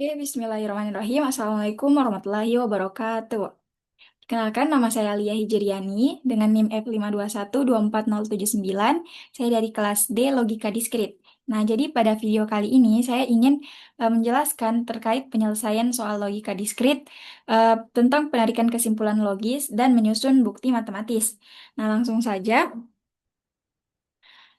Oke, Bismillahirrahmanirrahim. Assalamualaikum warahmatullahi wabarakatuh. Kenalkan, nama saya Lia Hijriani dengan NIM F521240079. Saya dari kelas D Logika Diskrit. Nah, jadi pada video kali ini saya ingin menjelaskan terkait penyelesaian soal logika diskrit tentang penarikan kesimpulan logis dan menyusun bukti matematis. Nah, langsung saja.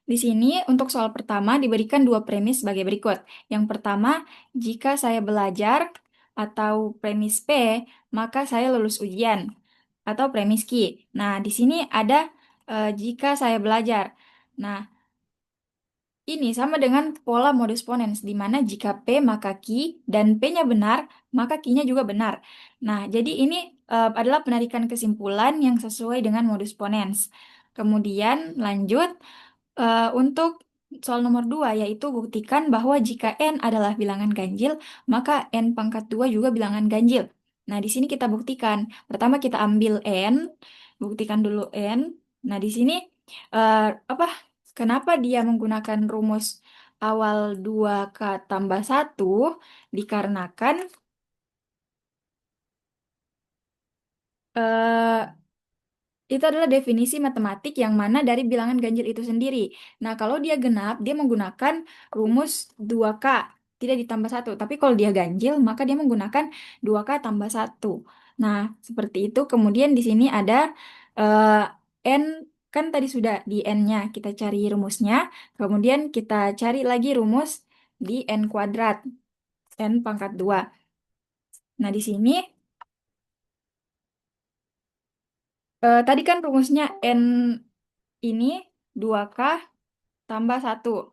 Di sini untuk soal pertama diberikan dua premis sebagai berikut. Yang pertama, jika saya belajar atau premis P, maka saya lulus ujian atau premis Q. Nah, di sini ada jika saya belajar. Nah, ini sama dengan pola modus ponens, di mana jika P maka Q dan P-nya benar, maka Q-nya juga benar. Nah, jadi ini adalah penarikan kesimpulan yang sesuai dengan modus ponens. Kemudian lanjut. Untuk soal nomor 2, yaitu buktikan bahwa jika n adalah bilangan ganjil, maka n pangkat 2 juga bilangan ganjil. Nah, di sini kita buktikan. Pertama kita ambil n, buktikan dulu n. Nah, di sini eh, apa? Kenapa dia menggunakan rumus awal 2K tambah 1? Dikarenakan eh, itu adalah definisi matematik yang mana dari bilangan ganjil itu sendiri. Nah, kalau dia genap, dia menggunakan rumus 2K, tidak ditambah satu. Tapi kalau dia ganjil, maka dia menggunakan 2K tambah satu. Nah, seperti itu. Kemudian di sini ada N, kan tadi sudah di N-nya, kita cari rumusnya. Kemudian kita cari lagi rumus di N kuadrat, N pangkat 2. Nah, di sini, tadi kan rumusnya N ini 2K tambah satu,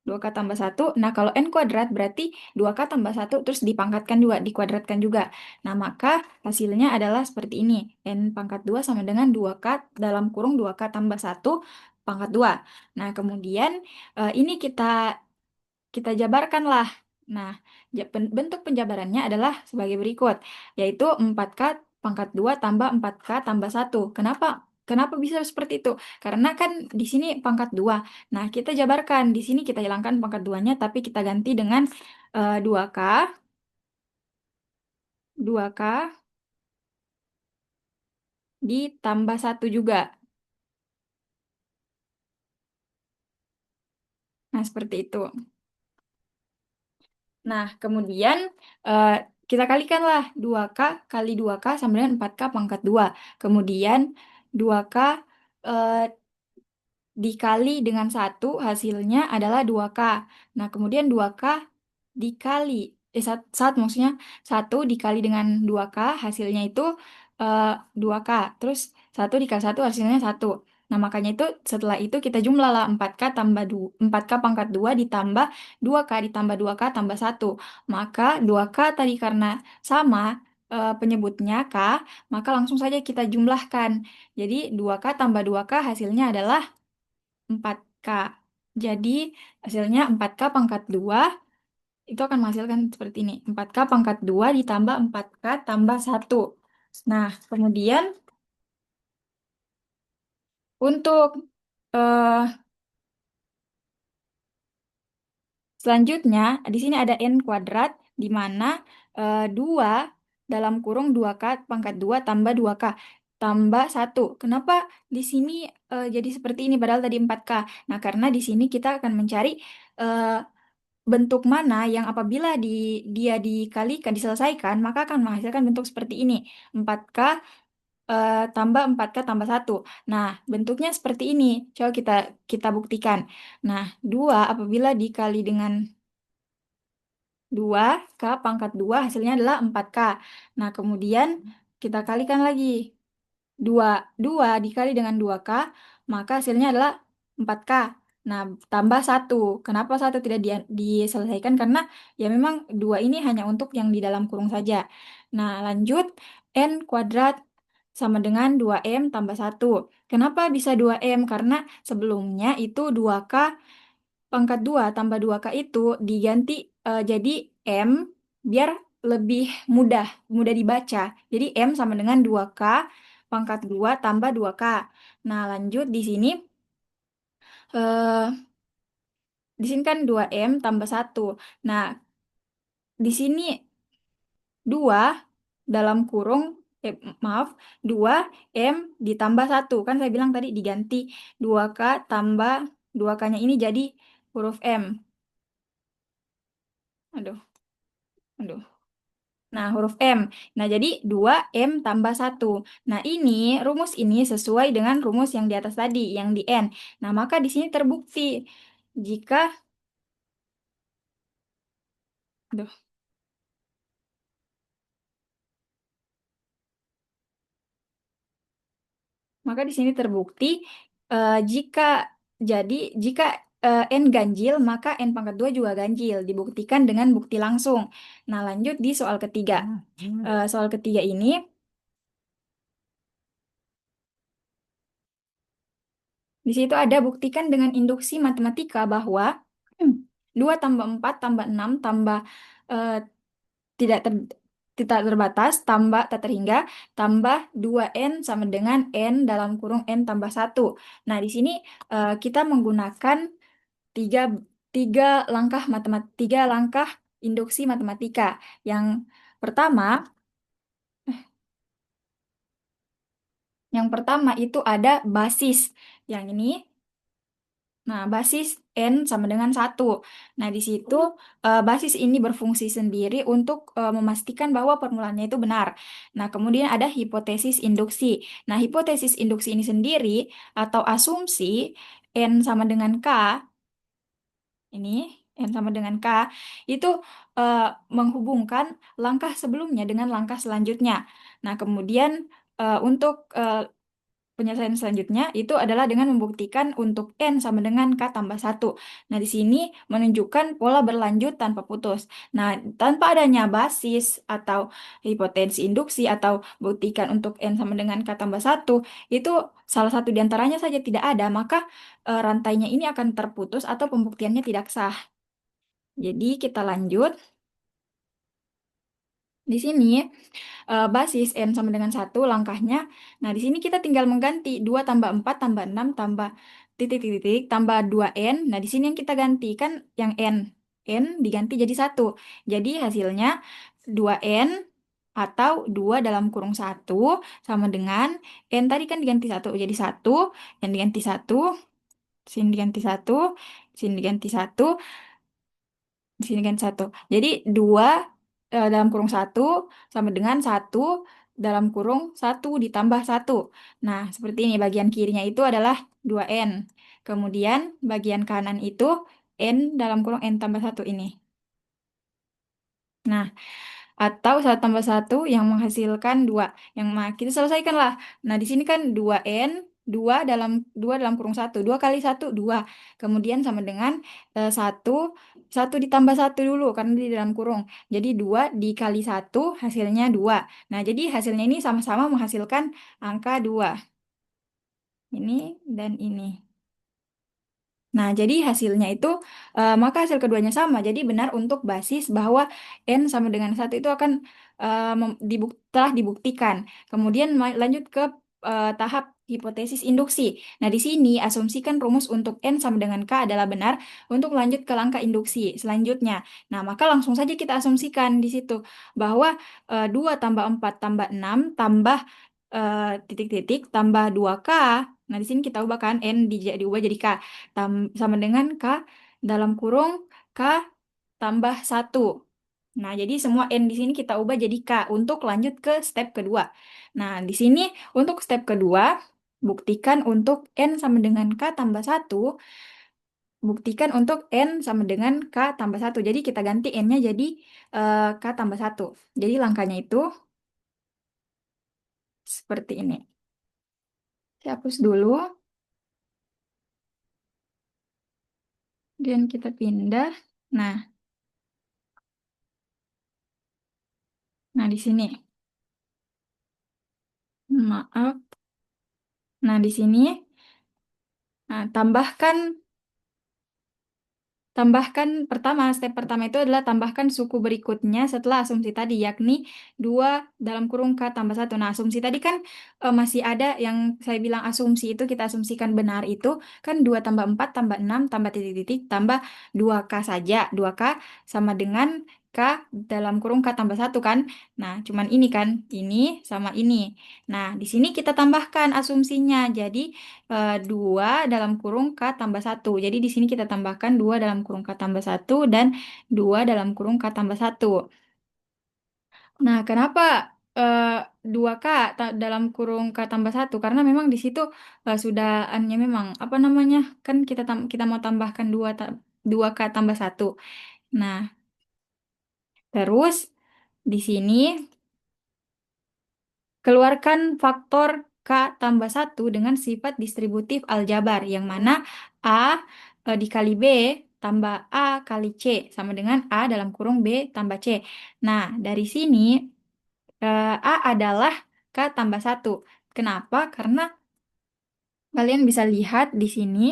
2K tambah satu. Nah, kalau N kuadrat berarti 2K tambah satu terus dipangkatkan juga, dikuadratkan juga. Nah, maka hasilnya adalah seperti ini. N pangkat 2 sama dengan 2K dalam kurung 2K tambah satu pangkat 2. Nah, kemudian ini kita kita jabarkan lah. Nah, bentuk penjabarannya adalah sebagai berikut, yaitu 4K pangkat 2 tambah 4K tambah satu. Kenapa? Kenapa bisa seperti itu? Karena kan di sini pangkat 2. Nah, kita jabarkan. Di sini kita hilangkan pangkat 2-nya, tapi kita ganti dengan 2K, 2K ditambah satu juga. Nah, seperti itu. Nah, kemudian eh, kita kalikanlah 2K kali 2K sama dengan 4K pangkat 2. Kemudian 2K eh, dikali dengan satu hasilnya adalah 2K. Nah, kemudian 2K dikali, saat maksudnya satu dikali dengan 2K hasilnya itu eh, 2K. Terus satu dikali satu hasilnya satu. Nah, makanya itu setelah itu kita jumlah lah 4K tambah 4K pangkat 2 ditambah 2K ditambah 2K tambah satu. Maka 2K tadi karena sama penyebutnya K, maka langsung saja kita jumlahkan. Jadi 2K tambah 2K hasilnya adalah 4K. Jadi hasilnya 4K pangkat 2 itu akan menghasilkan seperti ini. 4K pangkat 2 ditambah 4K tambah satu. Nah, kemudian untuk eh, selanjutnya, di sini ada N kuadrat, di mana 2 dalam kurung 2K pangkat 2 tambah 2K tambah satu. Kenapa di sini jadi seperti ini padahal tadi 4K? Nah, karena di sini kita akan mencari eh, bentuk mana yang apabila dia dikalikan, diselesaikan, maka akan menghasilkan bentuk seperti ini. 4K tambah 4K tambah satu. Nah, bentuknya seperti ini. Coba kita kita buktikan. Nah, 2 apabila dikali dengan 2K pangkat 2 hasilnya adalah 4K. Nah, kemudian kita kalikan lagi. 2 dikali dengan 2K, maka hasilnya adalah 4K. Nah, tambah satu. Kenapa satu tidak diselesaikan? Karena ya memang 2 ini hanya untuk yang di dalam kurung saja. Nah, lanjut. N kuadrat sama dengan 2M tambah satu. Kenapa bisa 2M? Karena sebelumnya itu 2K pangkat 2 tambah 2K itu diganti jadi M biar lebih mudah, mudah dibaca. Jadi M sama dengan 2K pangkat 2 tambah 2K. Nah, lanjut eh, di sini kan 2M tambah satu. Nah, di sini 2 dalam kurung, maaf, 2 M ditambah satu. Kan saya bilang tadi diganti 2K tambah 2K-nya ini jadi huruf M. Aduh, aduh. Nah, huruf M. Nah, jadi 2M tambah satu. Nah, rumus ini sesuai dengan rumus yang di atas tadi, yang di N. Nah, maka di sini terbukti jika, aduh, maka di sini terbukti jika jadi jika N ganjil, maka N pangkat 2 juga ganjil. Dibuktikan dengan bukti langsung. Nah, lanjut di soal ketiga. Soal ketiga ini, di situ ada buktikan dengan induksi matematika bahwa 2 tambah 4 tambah 6 tambah eh, tidak ter, tidak terbatas tambah tak terhingga tambah 2N sama dengan N dalam kurung N tambah satu. Nah, di sini kita menggunakan tiga, tiga langkah induksi matematika. Yang pertama, itu ada basis. Yang ini, nah, basis N sama dengan satu. Nah, di situ basis ini berfungsi sendiri untuk memastikan bahwa formulanya itu benar. Nah, kemudian ada hipotesis induksi. Nah, hipotesis induksi ini sendiri atau asumsi N sama dengan K, ini N sama dengan K, itu eh, menghubungkan langkah sebelumnya dengan langkah selanjutnya. Nah, kemudian untuk penyelesaian selanjutnya itu adalah dengan membuktikan untuk N sama dengan K tambah satu. Nah, di sini menunjukkan pola berlanjut tanpa putus. Nah, tanpa adanya basis atau hipotensi induksi atau buktikan untuk N sama dengan K tambah satu, itu salah satu di antaranya saja tidak ada, maka rantainya ini akan terputus atau pembuktiannya tidak sah. Jadi, kita lanjut. Di sini basis N sama dengan satu langkahnya. Nah, di sini kita tinggal mengganti 2 tambah 4 tambah 6 tambah titik-titik tambah 2N. Nah, di sini yang kita gantikan yang N. N diganti jadi satu. Jadi hasilnya 2N atau 2 dalam kurung satu sama dengan N tadi kan diganti satu jadi satu, N diganti satu, sini diganti satu, sini diganti satu, di sini kan satu. Jadi 2 dalam kurung satu sama dengan satu dalam kurung satu ditambah satu. Nah, seperti ini bagian kirinya itu adalah 2N. Kemudian bagian kanan itu N dalam kurung N tambah satu ini. Nah, atau satu tambah satu yang menghasilkan dua. Yang kita selesaikan lah. Nah, di sini kan 2N, 2 dalam kurung satu, 2 kali satu 2. Kemudian sama dengan satu, satu ditambah satu dulu karena di dalam kurung. Jadi 2 dikali satu hasilnya 2. Nah, jadi hasilnya ini sama-sama menghasilkan angka 2. Ini dan ini. Nah, jadi hasilnya itu, maka hasil keduanya sama. Jadi benar untuk basis bahwa N sama dengan satu itu akan telah dibuktikan. Kemudian lanjut ke tahap hipotesis induksi. Nah, di sini asumsikan rumus untuk N sama dengan K adalah benar untuk lanjut ke langkah induksi selanjutnya. Nah, maka langsung saja kita asumsikan di situ bahwa 2 tambah 4 tambah 6 tambah titik-titik tambah 2K. Nah, di sini kita ubahkan N diubah jadi K. Sama dengan K dalam kurung K tambah satu. Nah, jadi semua N di sini kita ubah jadi K untuk lanjut ke step kedua. Nah, di sini untuk step kedua, buktikan untuk N sama dengan K tambah satu. Buktikan untuk N sama dengan K tambah satu. Jadi kita ganti N-nya jadi K tambah satu. Jadi langkahnya itu seperti ini. Saya hapus dulu. Dan kita pindah. Nah, di sini. Maaf. Nah, di sini. Nah, step pertama itu adalah tambahkan suku berikutnya setelah asumsi tadi, yakni 2 dalam kurung K tambah satu. Nah, asumsi tadi kan masih ada yang saya bilang asumsi itu kita asumsikan benar itu kan 2 tambah 4 tambah 6 tambah titik-titik tambah 2K saja. 2K sama dengan K dalam kurung K tambah satu kan. Nah, cuman ini kan, ini sama ini. Nah, di sini kita tambahkan asumsinya. Jadi, 2 dalam kurung K tambah satu. Jadi, di sini kita tambahkan 2 dalam kurung K tambah satu dan 2 dalam kurung K tambah satu. Nah, kenapa eh, 2K dalam kurung K tambah satu? Karena memang di situ sudah annya memang, apa namanya, kan kita mau tambahkan 2K tambah satu. Nah, terus di sini keluarkan faktor K tambah satu dengan sifat distributif aljabar, yang mana A dikali B tambah A kali C sama dengan A dalam kurung B tambah C. Nah, dari sini A adalah K tambah satu. Kenapa? Karena kalian bisa lihat di sini.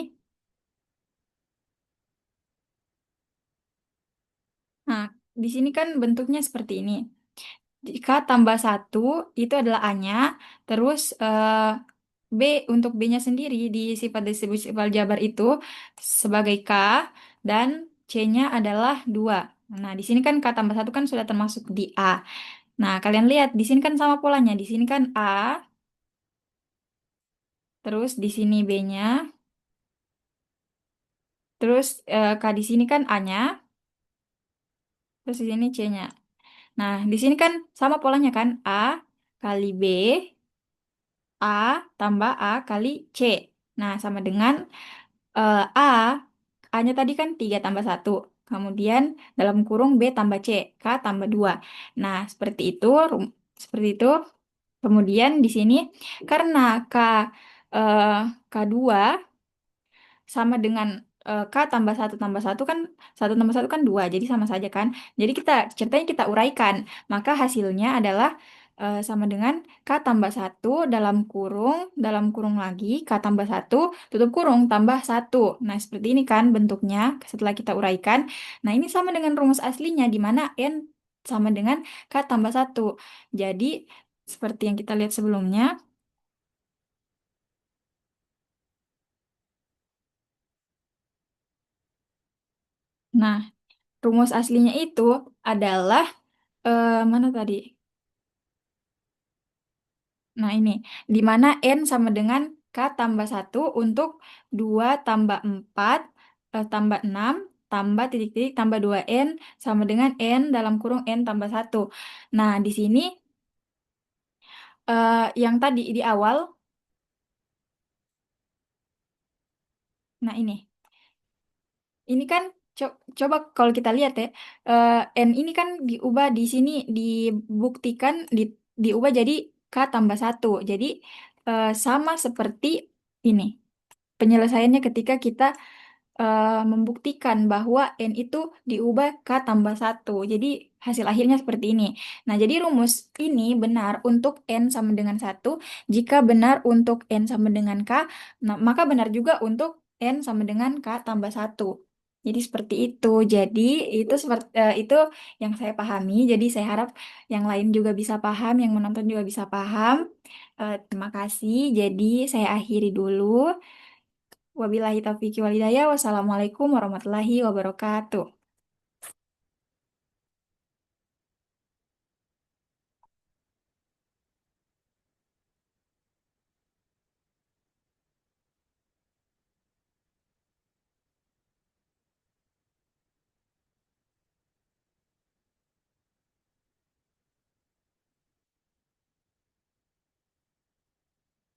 Nah, di sini kan bentuknya seperti ini. Jika tambah satu itu adalah A-nya, terus B untuk B-nya sendiri di sifat distribusi aljabar itu sebagai K dan C-nya adalah 2. Nah, di sini kan K tambah satu kan sudah termasuk di A. Nah, kalian lihat di sini kan sama polanya. Di sini kan A, terus di sini B-nya, terus K di sini kan A-nya, terus di sini C-nya. Nah, di sini kan sama polanya kan A kali B, A tambah A kali C. Nah, sama dengan A, A-nya tadi kan 3 tambah satu. Kemudian dalam kurung B tambah C, K tambah 2. Nah, seperti itu, seperti itu. Kemudian di sini karena eh, K2 sama dengan K tambah satu kan satu tambah satu kan 2 jadi sama saja kan. Jadi ceritanya kita uraikan, maka hasilnya adalah sama dengan K tambah satu dalam kurung lagi K tambah satu tutup kurung tambah satu. Nah, seperti ini kan bentuknya setelah kita uraikan. Nah, ini sama dengan rumus aslinya di mana N sama dengan K tambah satu. Jadi seperti yang kita lihat sebelumnya. Nah, rumus aslinya itu adalah mana tadi? Nah, ini. Di mana N sama dengan K tambah satu untuk 2 tambah 4 tambah 6 tambah titik-titik tambah 2N sama dengan N dalam kurung N tambah satu. Nah, di sini yang tadi di awal, nah ini. Ini kan coba kalau kita lihat ya, N ini kan diubah di sini, dibuktikan, diubah jadi K tambah satu. Jadi sama seperti ini. Penyelesaiannya ketika kita membuktikan bahwa N itu diubah K tambah satu. Jadi hasil akhirnya seperti ini. Nah, jadi rumus ini benar untuk N sama dengan satu. Jika benar untuk N sama dengan K, nah, maka benar juga untuk N sama dengan K tambah satu. Jadi seperti itu. Jadi itu yang saya pahami. Jadi saya harap yang lain juga bisa paham, yang menonton juga bisa paham. Terima kasih. Jadi saya akhiri dulu. Wabillahi taufiq wal hidayah. Wassalamualaikum warahmatullahi wabarakatuh.